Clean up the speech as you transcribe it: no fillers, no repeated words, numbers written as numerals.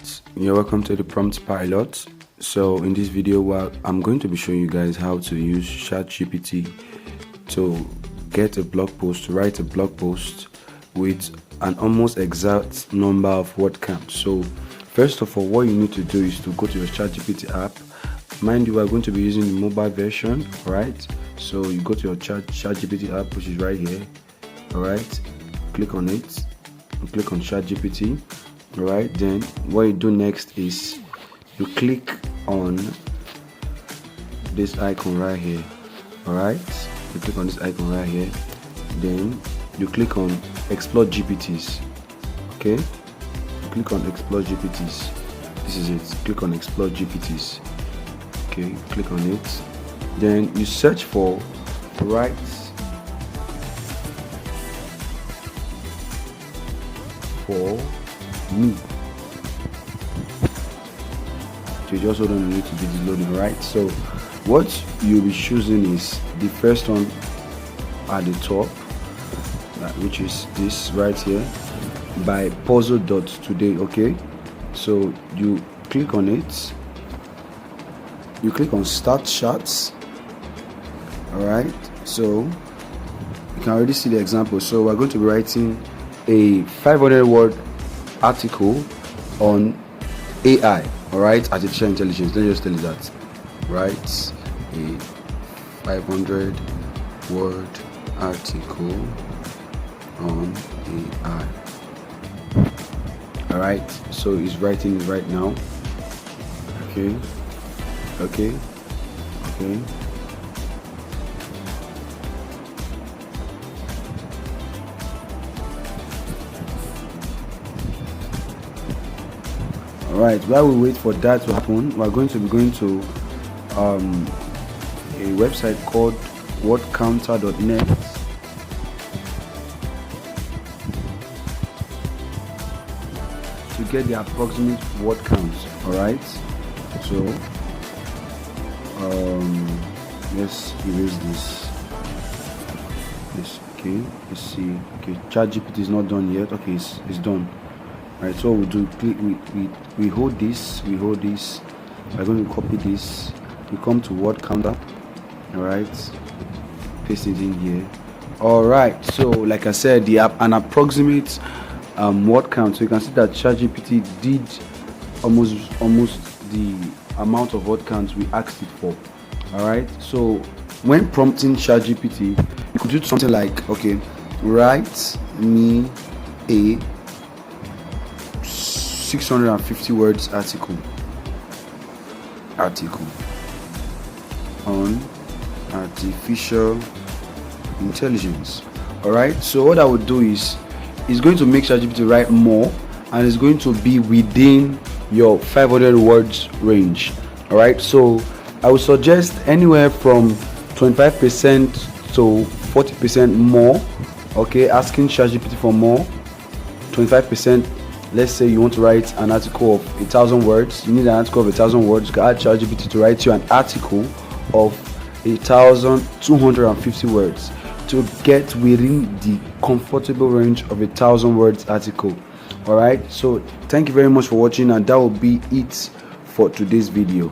Alright, you're welcome to the prompt pilot. So in this video, I'm going to be showing you guys how to use ChatGPT to get a blog post, to write a blog post with an almost exact number of word counts. So first of all, what you need to do is to go to your ChatGPT app. Mind you, we are going to be using the mobile version. Alright, so you go to your ChatGPT app, which is right here. Alright, click on it and click on ChatGPT. Alright, then what you do next is you click on this icon right here. Alright, you click on this icon right here, then you click on explore GPTs. Okay, you click on explore GPTs. This is it. Click on explore GPTs. Okay, click on it, then you search for write for me. So you just hold on, need to be loading, right? So what you'll be choosing is the first one at the top, which is this right here, by puzzle.today. Okay, so you click on it, you click on start charts. Alright, so you can already see the example. So we're going to be writing a 500 word article on AI, alright, artificial intelligence. Let me just tell you that. Write a 500 word article on AI. Alright, so he's writing it right now. Okay. Alright, while we wait for that to happen, we're going to be going to a website called wordcounter.net. to get the approximate word count. Alright, so let's erase this. Okay, let's see. Okay, ChatGPT is not done yet. Okay, it's done. Right, so we do we hold this, we're going to copy this, we come to word counter. Alright, paste it in here. Alright, so like I said, an approximate word count. So you can see that ChatGPT did almost the amount of word counts we asked it for. Alright, so when prompting ChatGPT, you could do something like, okay, write me a 650 words article on artificial intelligence. Alright, so what I would do is it's going to make ChatGPT write more, and it's going to be within your 500 words range. Alright, so I would suggest anywhere from 25% to 40% more. Okay, asking ChatGPT for more. 25%. Let's say you want to write an article of 1,000 words. You need an article of 1,000 words. You can add ChatGPT to write you an article of 1,250 words to get within the comfortable range of 1,000 words article. Alright, so thank you very much for watching, and that will be it for today's video.